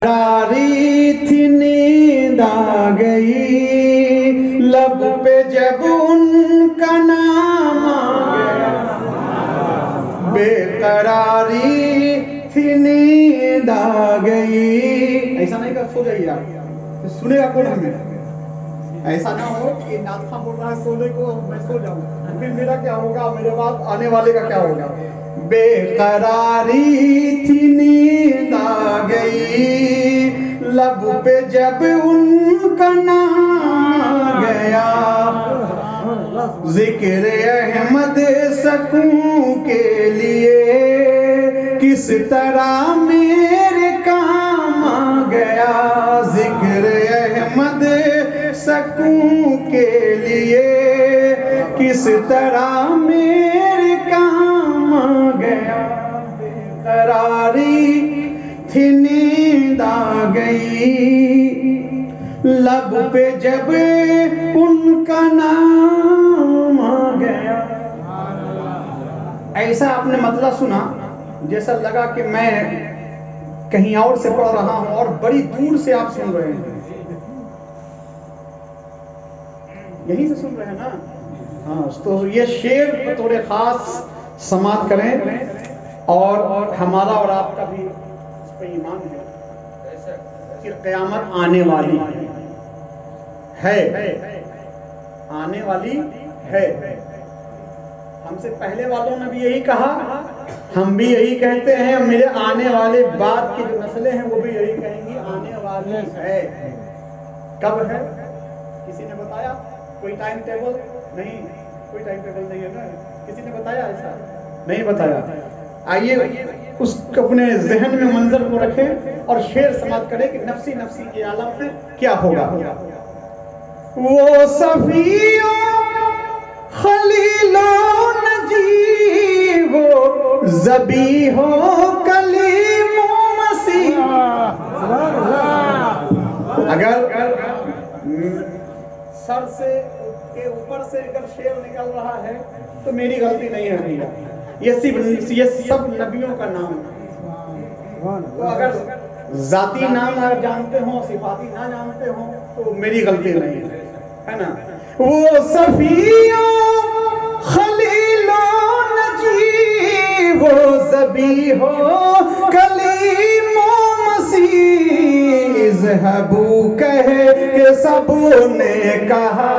قراری تھی نیند آ گئی لب پہ جب ان کا نام آ گیا بے قراری تھی نیند آ گئی. ایسا نہیں کہ سو جائیے آپ, سنے گا کون ہمیں؟ ایسا نہ ہو کہ نعت خواہ بول رہا ہے سونے کو میں سو جاؤں, پھر میرا کیا ہوگا, میرے بعد آنے والے کا کیا ہوگا. بے قراری تھی نیند آ گئی لب پہ جب ان کا نام گیا ذکر احمد سکون کے لیے کس طرح میرے کام آ گیا. ذکر احمد سکون کے لیے کس طرح میرے کام آ گیا. بے قراری تھی نیند آ گئی لب پہ جب ان کا نام آ گیا. ایسا آپ نے مطلب سنا جیسا لگا کہ میں کہیں اور سے پڑھ رہا ہوں اور بڑی دور سے آپ سن رہے ہیں. یہیں سے سن رہے ہیں نا؟ ہاں, تو یہ شعر تھوڑے خاص سماعت کریں اور ہمارا اور آپ کا بھی اس پہ ایمان ہے کہ قیامت آنے والی ہے, آنے والی ہے. ہم سے پہلے والوں نے بھی یہی کہا, ہم بھی یہی کہتے ہیں, میرے آنے والے بعد کی جو نسلیں ہیں وہ بھی یہی کہیں گی آنے والی ہے. کب ہے کسی نے بتایا؟ کوئی ٹائم ٹیبل نہیں, کوئی ٹائم ٹیبل نہیں ہے نا, کسی نے بتایا؟ ایسا نہیں بتایا. آئیے اس کو اپنے ذہن میں منظر کو رکھیں اور شعر سماعت کریں کہ نفسی نفسی کے عالم میں کیا ہوگا. وہ صفیوں خلیلوں نجی وہ ذبیح و کلیم و مسیح. اگر سر سے کے اوپر سے اگر شعر نکل رہا ہے تو میری غلطی نہیں ہے بھیا, یہ سب نبیوں کا نام ہے. تو اگر ذاتی نام اگر جانتے ہوں, صفاتی نہ جانتے ہوں تو میری غلطی نہیں ہے نا. وہ صفیوں خلیلوں نجی وہ ذبیح و کلیم و مسیح. اذهبوا کہے کہ سب نے کہا,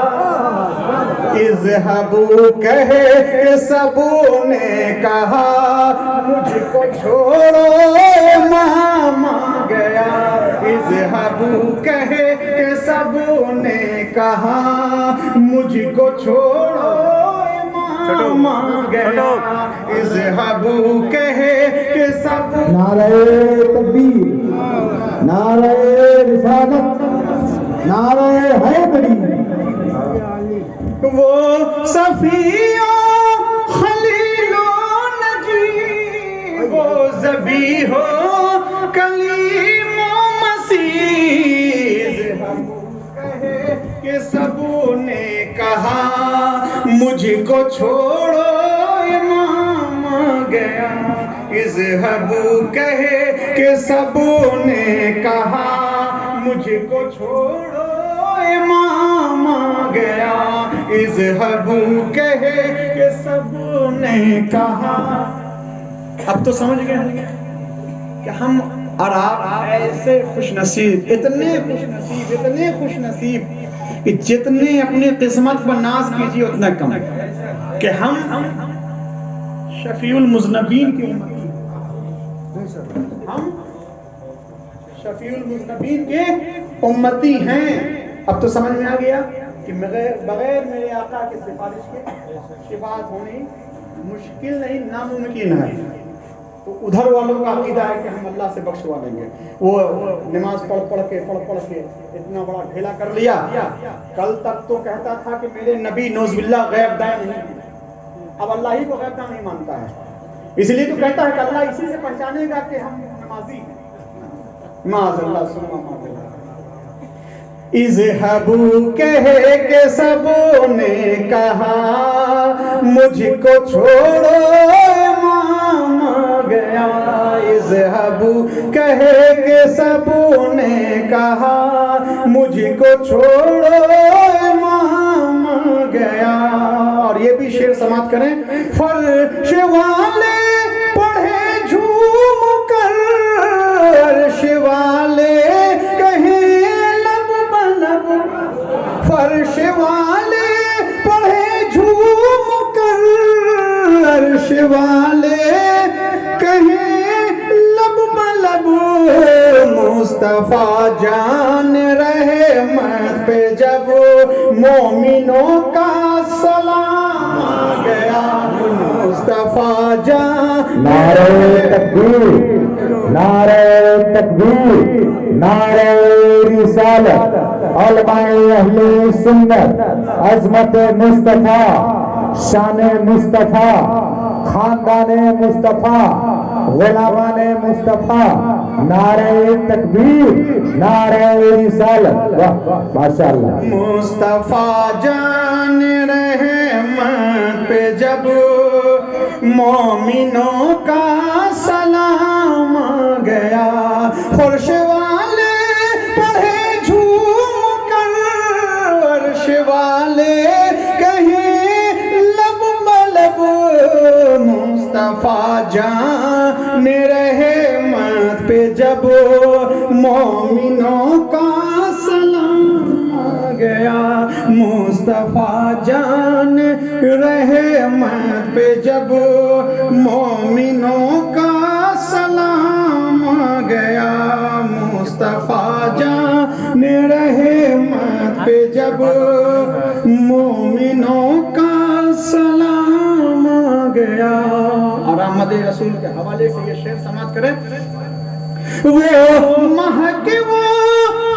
اذهبوا کہے کہ سب نے کہا مجھ کو چھوڑو ماما گیا. اذهبوا کہے کہ سب نے کہا مجھ کو چھوڑو ماما گیا. اذهبوا کہے کہ سب. نعرہ تکبیر, نعرہ رسالت, نعرہ حیدری. وہ صفیوں خلیلوں نجی وہ ذبیح و کلیم و مسیح. کہے کہ سب نے کہا مجھ کو چھوڑو امام گیا. اذهبوا کہے کہ سب نے کہا مجھ کو چھوڑو امام گیا. اذهبوا کہے کہ سب نے کہا. اب تو سمجھ گئے کہ ہم اور آپ ایسے خوش نصیب, اتنے خوش نصیب, اتنے خوش نصیب کہ جتنے اپنی قسمت پر ناز کیجیے اتنا کم, کہ ہم شفیع المذنبین کی امتی, ہم شفیع المذنبین کے امتی ہیں. اب تو سمجھ میں آ گیا کہ بغیر میرے آقا کی سفارش کے شفاعت ہونی مشکل نہیں, ناممکن ہے. تو ادھر والوں کا عقیدہ ہے کہ ہم اللہ سے بخشوا لیں گے. وہ نماز پڑھ کے اتنا بڑا ڈھیلا کر لیا. کل تک تو کہتا تھا کہ میرے نبی نوز باللہ غیب دان نہیں, اب اللہ ہی کو غیب دان نہیں مانتا ہے. اس لیے تو کہتا ہے کہ اللہ اسی سے پہچانے گا کہ ہم نمازی ہیں. معاذ اللہ سنما معاذ اللہ. اذهبوا کہے کہ سب نے کہا مجھ کو چھوڑو امام گیا. اذهبوا کہے کہ سب کہا مجھ کو چھوڑو امام گیا. اور یہ بھی شعر سماعت کریں. فرش والے پڑھے جھوم کر عرش والے کہیں لب بلب. فرش والے پڑھے جھوم کر عرش والے کہیں لب بلب. مصطفیٰ جان رحمت پہ جب مومنوں کا سلام آ گیا. مصطفیٰ جان. نعرہ تکبیر، نعرہ تکبیر، نعرہ رسالت. علماء اہل سنت، عظمت مصطفیٰ، شان مصطفیٰ، خاندان مصطفیٰ، غلامان مصطفیٰ. نعرہ تکبیر، نعرہ رسالت. واہ ماشاءاللہ. مصطفیٰ جان رحمت پہ جب مومنوں کا سلام آ گیا. فرش والے پڑھے جھوم کر عرش والے کہیں لب بلب. مصطفیٰ جان رحمت پہ جب مومنوں کا سلام آ گیا. مصطفیٰ جان رحمت پہ جب مومنوں کا سلام آ گیا. مصطفیٰ جان رحمت پہ جب مومنوں کا سلام آ گیا. اور احمد رسول کے حوالے سے یہ شعر سماعت کریں. وہ مہک وہ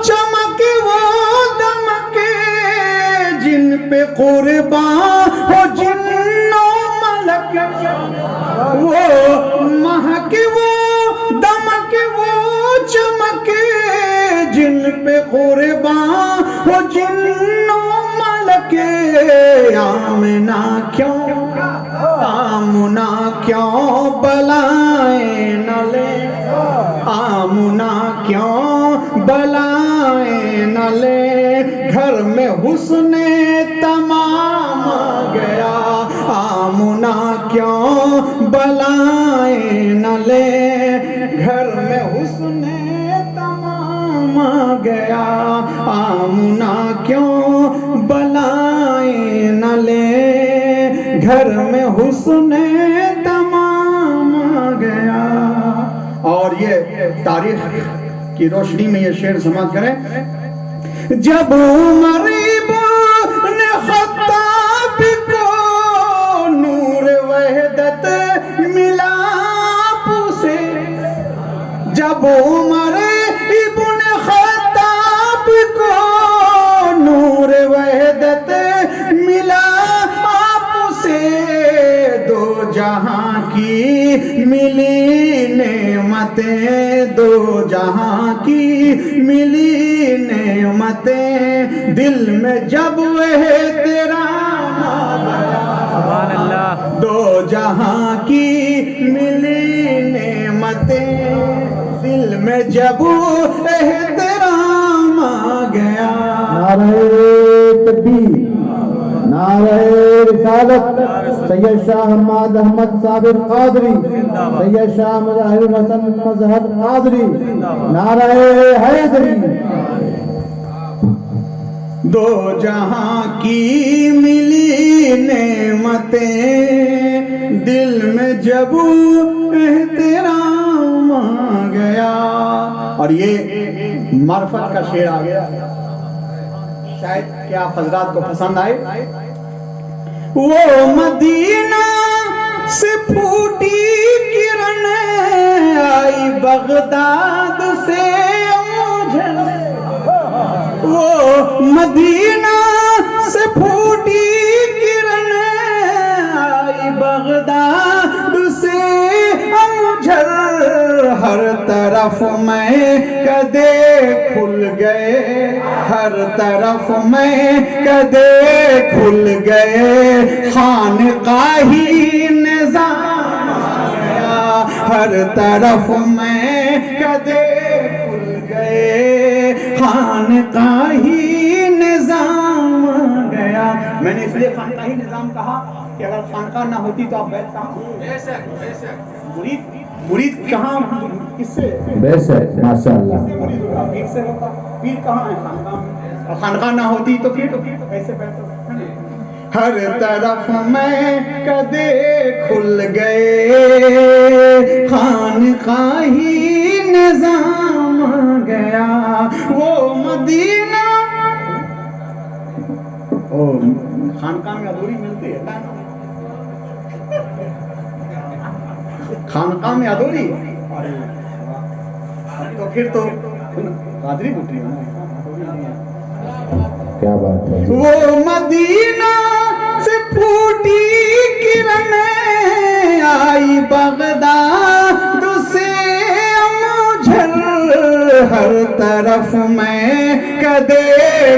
چمک وہ دمک جن پہ قربان ہو جن و ملک. وہ مہک وہ دمک وہ چمک جن پہ قربان ہو جن و ملک. آمنہ کیوں آمنہ کیوں بلائیں نہ لے. آمنہ کیوں بلائیں نہ لے. گھر میں حسن تمام آ گیا. آمنہ کیوں بلائیں نہ لے. گھر میں حسن تمام آ گیا. آمنہ کیوں بلائیں نہ لے. گھر میں حسن تمام آ گیا. اور یہ تاریخ کی روشنی میں یہ شعر سماعت کریں. جب عمر ابن خطاب کو نور وحدت ملا آپ سے. جب عمر ابن خطاب کو نور وحدت ملا آپ سے. دو جہاں کی ملی نعمتیں، دو جہاں کی ملی نعمتیں. دل میں جب احترام آ گیا. سبحان اللہ. دو جہاں کی ملی نعمتیں. دل میں جب احترام آ گیا. نعرہ تکبیر، نعرہ رسالت. سید شاہ حماد احمد صابر قادری، سید شاہ مظاہر حسن مظہر قادری. نعرہ حیدری. دو جہاں کی ملی نعمتیں. دل میں جب احترام آ گیا. اور یہ معرفت کا شعر آ گیا. شاید کہ آپ حضرات کو پسند آئے. وہ مدینہ سے پھوٹی کرن آئی بغداد سے اوجھل. وہ مدینہ سے پھوٹی کرن آئی بغداد سے اوجھل. ہر طرف میں کدے کھل گئے، ہر طرف میں کدے کھل گئے. خانقاہی نظام آ گیا. ہر طرف میں کدے کھل گئے. خانقاہی نظام گیا. میں نے اس لیے خانقاہی نظام کہا کہ اگر خانقاہ نہ ہوتی تو آپ بیت کہاں؟ مرید کہاں؟ کس سے؟ بے شک ماشاء اللہ. مرید ہوگا پیر سے ہوتا. پیر کہاں ہے؟ خانقاہ میں. اور خانقاہ نہ ہوتی تو پھر کیسے بیت ہوتا؟ ہر طرف میں کدے کھل گئے خانقاہی نظام گیا. وہ مدینہ خانقاہ میں ادھوری ملتی ہے. خانقاہ میں ادھوری تو پھر تو قادری بٹری کیا بات ہے. وہ مدینہ سے پھوٹی کرن آئی بغداد سے مجھل. ہر طرف میں کدے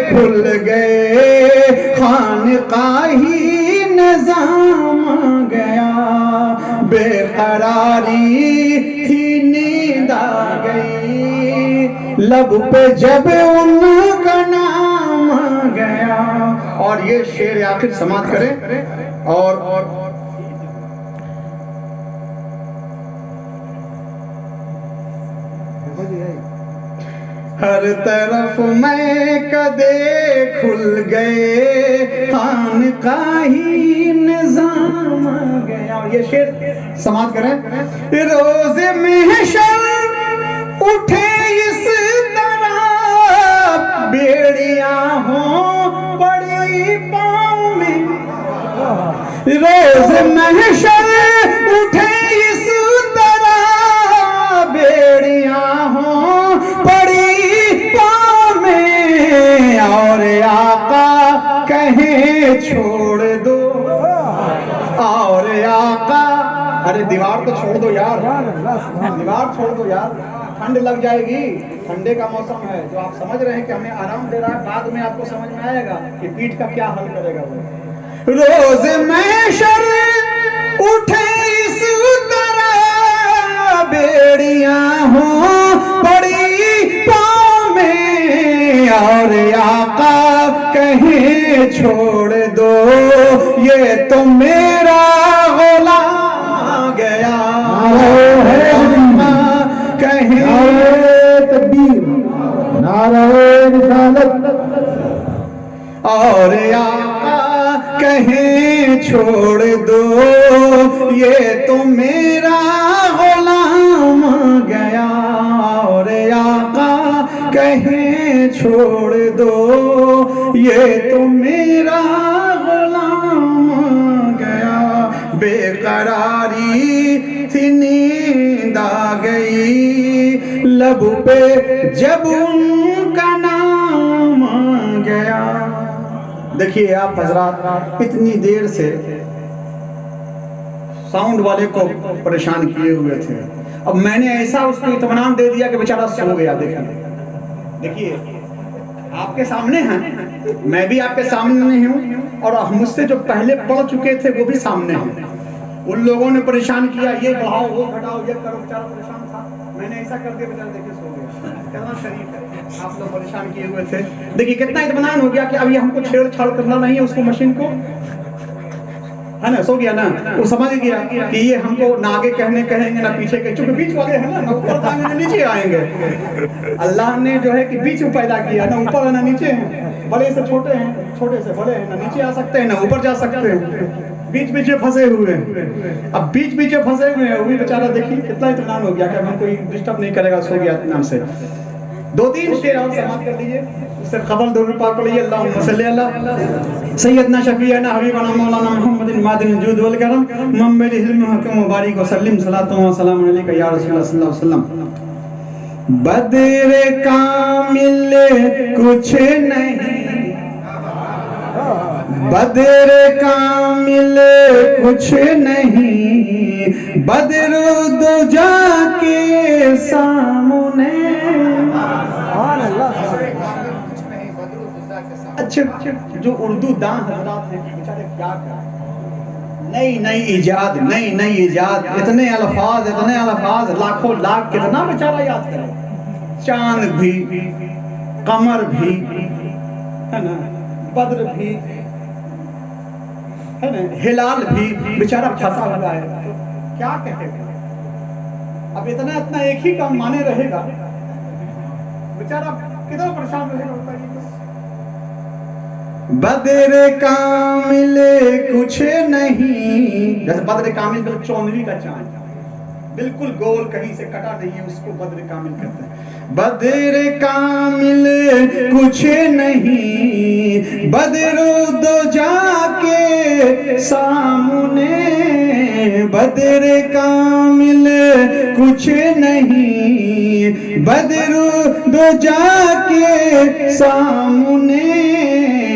کھل گئے خانقاہی نظام گیا. بے قراری تھی نیند آ گئی لب پہ جب ان کا نام گیا. اور یہ شعر آخر سماعت کریں. اور ہر طرف میں کدے کھل گئے خانقاہی نظام گیا. یہ شعر سماعت کریں. روز محشر اٹھے اس طرح بیڑیاں ہوں پڑی پاؤں میں. روز محشر اٹھے اس طرح بیڑیاں ہوں پڑی پاؤں میں. اور آقا کہیں چھوڑ دو. اور آقا ارے دیوار تو چھوڑ دو یار. دیوار چھوڑ دو یار. ٹھنڈ لگ جائے گی. ٹھنڈے کا موسم ہے جو آپ سمجھ رہے ہیں کہ ہمیں آرام دے رہا ہے. بعد میں آپ کو سمجھ میں آئے گا کہ پیٹھ کا کیا حل کرے گا. روز محشر اٹھے اس طرح بیڑیاں ہوں پڑی پاؤں میں. اور آقا کہیں چھوڑ دو یہ تو میرا غلام گیا. نعرہ تکبیر نعرہ رسالت. اور آقا کہیں چھوڑ دو یہ تو میرا غلام گیا. اور آقا کہیں چھوڑ دو یہ تو میرا غلام گیا. بے قراری تھی نیند آ گئی لب پہ جب ان کا نام گیا. دیکھیے آپ حضرات اتنی دیر سے ساؤنڈ والے کو پریشان کیے ہوئے تھے. اب میں نے ایسا اس کو اطمینان دے دیا کہ بیچارہ سو گیا. دیکھیے آپ کے سامنے ہیں, میں بھی آپ کے سامنے نہیں ہوں, اور مجھ سے جو پہلے پڑھ چکے تھے وہ بھی سامنے ہیں. ان لوگوں نے پریشان کیا, یہ بڑھاؤ وہ گھٹاؤ یہ کرو, بیچارہ پریشان تھا. میں نے ایسا کر دیا بیچارہ دیکھیے سو گیا. کتنا شریف ہے. آپ لوگ پریشان کیے ہوئے تھے. دیکھیے کتنا اطمینان ہو گیا کہ اب یہ ہم کو چھیڑ چھاڑ کرنا نہیں ہے اس کو, مشین کو ہے نا. سو گیا نا. وہ سمجھ گیا کہ یہ ہم کو نہ آگے کہیں گے نہ پیچھے کے, چونکہ بیچ والے ہیں نا, نہ اوپر آئیں گے نہ نیچے آئیں گے. اللہ نے جو ہے کہ بیچ میں پیدا کیا, نہ اوپر ہے نہ نیچے ہیں. بڑے سے چھوٹے ہیں, چھوٹے سے بڑے ہیں, نہ نیچے آ سکتے ہیں نہ اوپر جا سکتے ہیں. بیچ بیچے پھنسے ہوئے ہیں. اب بیچ بیچے پھنسے ہوئے ہیں, وہی بیچارہ دیکھیے کتنا اطمینان ہو گیا کہ ہم کوئی ڈسٹرب نہیں کرے گا. سو گیا اطمینان سے. دو تین شعر اور سماعت کر لیجیے. اس سے قبل درود پاک پڑھ لیجیے. اللہم صلی علی سیدنا شفیعنا حبیبنا مولانا محمد معدن الجود والکرم منبع العلم حکم مبارک وسلم صلاۃ و سلام علیک یا رسول اللہ صلی اللہ علیہ وسلم. بدر کامل کچھ نہیں, بدر کامل کچھ نہیں, بدر دجا کے سامنے. اچھا جو اردو داں حضرات ہیں بیچارے کیا کریں, نئی نئی ایجاد, نئی نئی ایجاد, اتنے الفاظ لاکھوں لاکھ, کتنا بیچارہ یاد کرے. چاند بھی قمر بھی ہے نا، بدر بھی ہے نا، ہلال بھی بیچارہ پھنسا ہوا ہے، تو کیا کہے گا؟ اب اتنا ایک ہی کام مانے رہے گا، بیچارہ کتنا پریشان رہے گا؟ بدر کامل کچھ نہیں، جیسے بدر کامل بالکل چوندری کا چاند، بالکل گول، کہیں سے کٹا نہیں ہے، اس کو بدر کامل کہتے ہیں۔ بدر کامل کچھ نہیں، بدر دو جا کے سامنے، بدر کامل کچھ نہیں، بدر دو جا کے سامنے،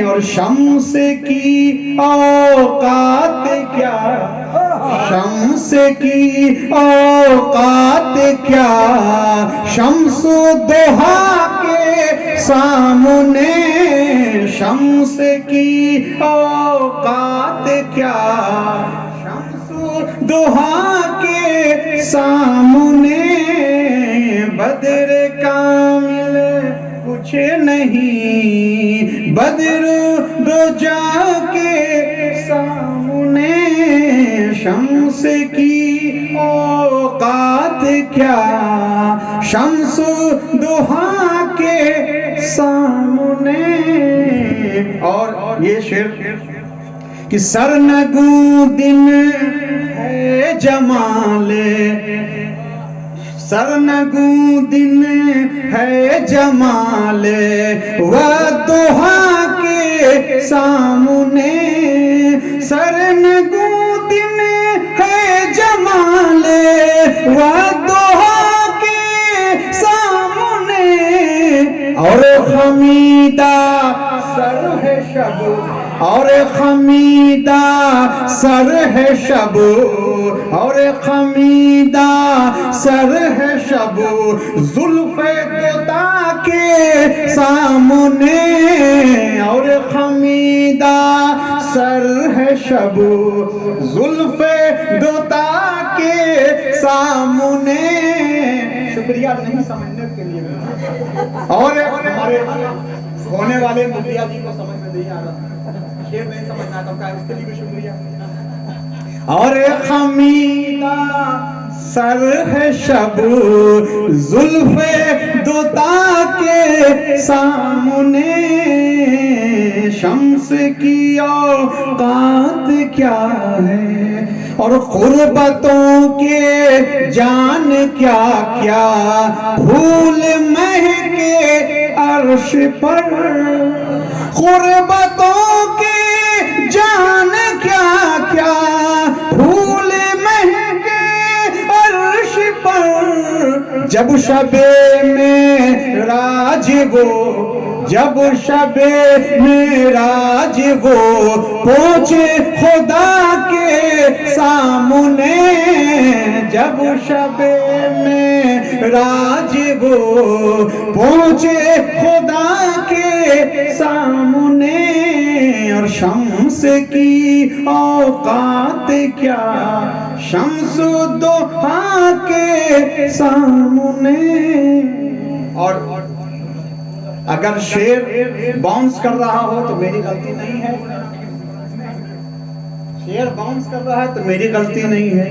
اور شمس کی اوقات کیا، شمس کی اوقات کیا، شمس دوحا کے سامنے، شمس کی اوقات کیا، شمس دوحا کے سامنے، بدر کامل کچھ نہیں، بدر دو جا کے سامنے، شمس کی اوقات کیا، شمس دوحا کے سامنے۔ اور یہ شعر کہ سرنگوں دن ہے جمال، سرنگوں دن ہے جمال، والضحا کے سامنے، سرنگوں دن ہے جمال، والضحا کے سامنے، اور خمیدہ سر ہے شب، اور خمیدہ سر ہے شب، اور خمیدہ سر ہے شب، زلف دوتا کے سامنے، اور خمیدہ سر ہے شب، زلف دوتا کے سامنے۔ شکریہ نہیں سمجھنے کے لیے، اور ہمارے ہونے والے مدعا جی کو سمجھ میں نہیں آ رہا، شعر نہیں سمجھنا تو کیا، اس کے لیے بھی شکریہ۔ اور خمیدہ سر ہے شب، زلف دوتا کے سامنے، شمس کی اوقات کیا ہے، اور قربتوں کے جان کیا کیا، پھول مہکے عرش پر، قربتوں کے جان کیا کیا، پھول مہکے عرش پر، جب شب معراج وہ، جب شب معراج وہ پہنچے خدا کے سامنے، جب شب معراج وہ پہنچے خدا کے سامنے، اور شمس کی اوقات کیا، شمس دوحا کے سامنے۔ اور اگر شعر باؤنس کر رہا ہو تو میری غلطی نہیں ہے، شعر باؤنس کر رہا ہے تو میری غلطی نہیں ہے،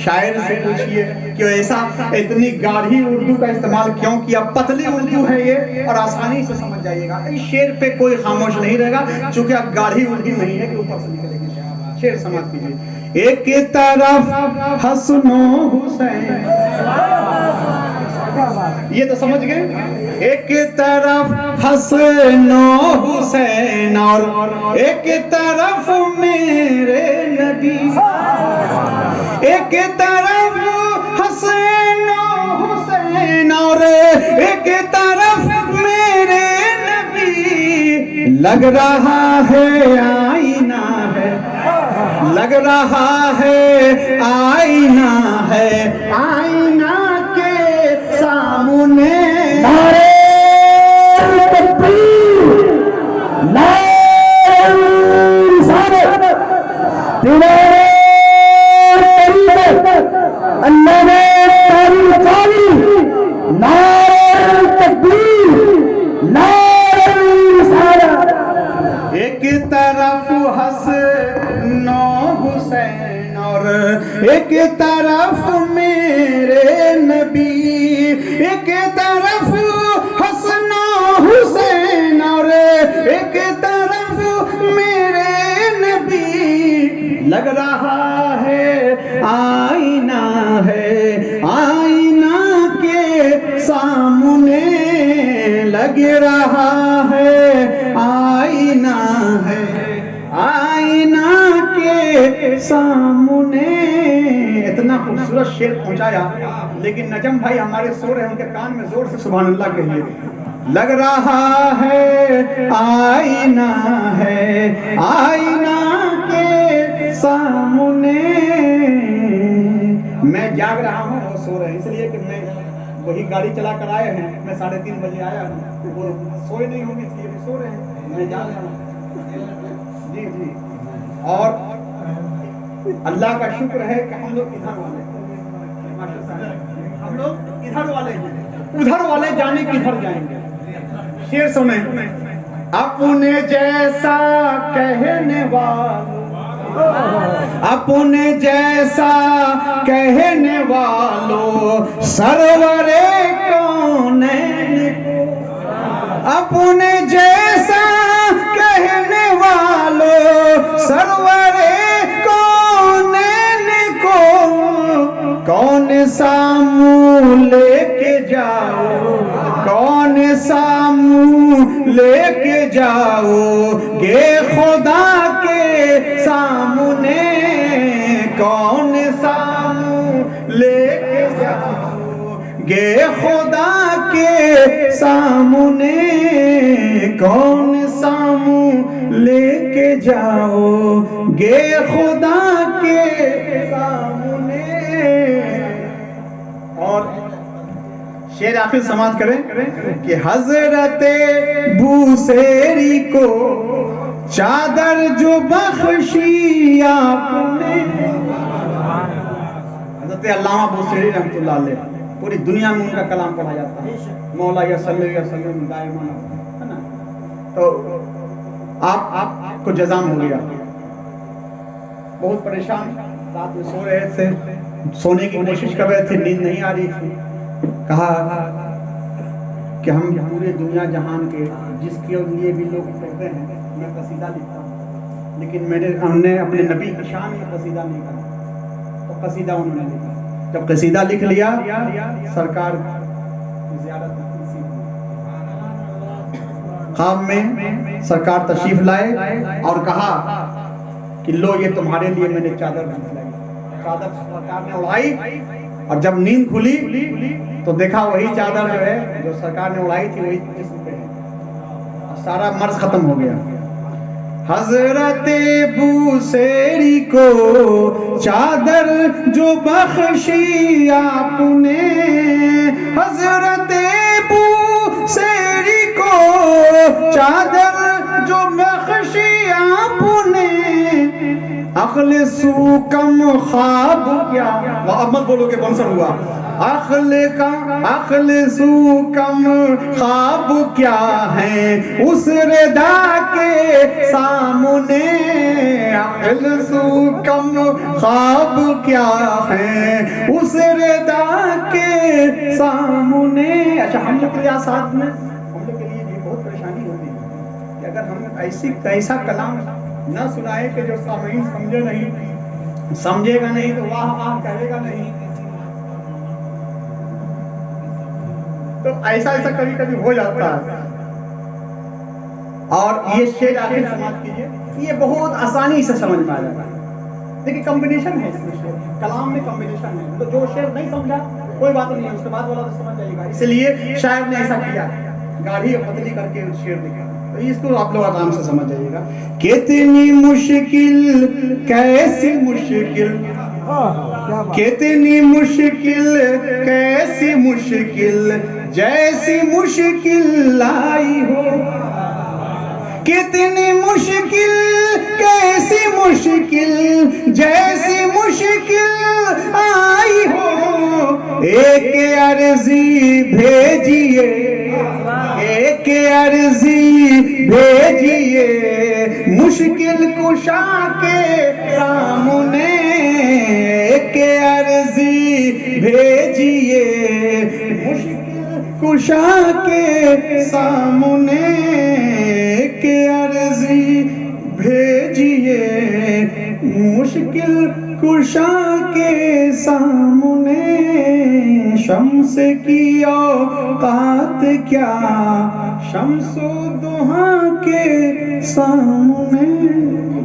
شاعر سے پوچھئے کہ ایسا اتنی گاڑھی اردو کا استعمال کیوں کیا، پتلی اردو ہے یہ، اور آسانی سے سمجھ جائیے گا، اس شعر پہ کوئی خاموش نہیں رہے گا، چونکہ اب گاڑھی اردو نہیں ہے کہ اوپر سے نکلے گی۔ شعر سمجھ کیجیے، ایک طرف حسن و حسین، یہ تو سمجھ گئے، ایک طرف حسن و حسین، اور ایک طرف میرے نبی، ایک طرف حسن و حسین، اور ایک طرف میرے نبی، لگ رہا ہے آئینہ ہے، لگ رہا ہے آئینہ ہے، آئینہ کے سامنے، نعرہ تکبیر، نعرہ رسالت، دیوار طریقت، علامہ طاہر القادری، نعرہ تکبیر، نعرہ ایک طرف میرے نبی، ایک طرف حسن و حسین، اور ایک طرف میرے نبی، لگ رہا ہے آئینہ ہے، آئینہ کے سامنے لگ رہا ہے، آئینہ ہے، آئینہ کے سامنے۔ اتنا خوبصورت شعر پہنچایا، لیکن نجم بھائی ہمارے سو رہے ہیں، ان کے کان میں زور سے سبحان اللہ کہیے۔ لگ رہا ہے آئینہ ہے، آئینہ کے سامنے۔ میں جاگ رہا ہوں، وہ سو رہے ہیں، اس لیے کہ میں وہی گاڑی چلا کر آئے ہیں، میں 3:30 بجے آیا ہوں، وہ سوئے نہیں ہوں گے، اس لیے بھی سو رہے ہیں، میں جاگ رہا ہوں۔ جی جی، اور اللہ کا شکر ہے کہ ہم لوگ ادھر والے ہیں، ہم لوگ ادھر والے ہیں، ادھر والے جانے کدھر جائیں گے۔ شعر سنیں، اپنے جیسا کہنے والوں، اپنے جیسا کہنے والوں سرور کونین کو، اپنے جیسا کہنے والوں سرور کونین کو، کون سا منہ لے کے جاؤ، کون سا منہ لے کے جاؤ گے خدا کے سامنے، کون سا منہ لے کے جاؤ گے خدا کے سامنے، کون سا منہ لے کے جاؤ گے خدا کے سامنے۔ اور شعر آخر سماعت کریں کہ حضرت بوسیری کو چادر جو بخشی آپ نے، حضرت علامہ بوسیری رحمۃ اللہ علیہ، پوری دنیا میں ان کا کلام پڑھا جاتا ہے، مولا یا صلی اللہ علیہ وسلم دائمان، ہے نا؟ تو آپ کو جزام ہو گیا، بہت پریشان، رات میں سو رہے تھے، سونے کی کوشش کر رہے تھے، نیند نہیں آ رہی تھی، کہا کہ ہم پورے دنیا جہان کے جس کے لیے بھی لوگ کہتے ہیں میں قصیدہ لکھتا ہوں، لیکن ہم نے اپنے نبی کی شان میں قصیدہ نہیں کہا، تو قصیدہ انہوں نے لکھا۔ جب قصیدہ لکھ لیا، سرکار کی زیارت خواب میں سرکار تشریف لائے اور کہا کہ لو یہ تمہارے لیے میں نے چادر بھیجی، چادر سرکار نے اڑائی، اور جب نیند کھلی تو دیکھا وہی چادر جو ہے جو سرکار نے اڑائی تھی وہی جسم پہ ہے، سارا مرض ختم ہو گیا۔ حضرت بوسیری کو چادر جو بخشی آپ نے، حضرت بوسیری کو چادر جو بخشی آپ نے، اخلصو کم خواب کیا، اب مت بولو کہ بنسر ہوا، اخلصو کم خواب کیا ہے اس ردا کے سامنے، اخلصو کم خواب کیا ہے اس ردا کے سامنے۔ اچھا، ہم لوگ کے لیے ساتھ میں ہم لوگ کے لیے بھی بہت پریشانی ہوتی ہے کہ اگر ہم ایسا کلام نہ سنائے کہ جو سامعین سمجھے نہیں، سمجھے گا نہیں تو واہ واہ کہے گا نہیں، تو ایسا کبھی کبھی ہو جاتا ہے۔ اور یہ شعر آخر سماعت کیجیے، یہ بہت آسانی سے سمجھ میں آ جاتا ہے، دیکھیے کمبینیشن ہے اس میں، شعر کلام میں کمبینیشن ہے، تو جو شعر نہیں سمجھا کوئی بات نہیں ہے، اس کے بعد والا تو سمجھ جائے گا، اس لیے شاعر نے ایسا کیا، گاڑھی اور پتلی کر کے شعر لکھا، تو اس کو آپ لوگ آرام سے سمجھ جائیے گا۔ کتنی مشکل، کیسی مشکل، کتنی مشکل، کیسی مشکل، جیسی مشکل لائی ہو، کتنی مشکل، کیسی مشکل، جیسی مشکل آئی ہو، ایک عرضی بھیجیے، ایک عرضی بھیجیے، مشکل کشا کے سامنے، کہ عرضی بھیجیے مشکل کشا کے سامنے، کہ عرضی بھیجیے مشکل کشا کے سامنے، شمس کی اوقات کیا شمس و ضحیٰ کے سامنے۔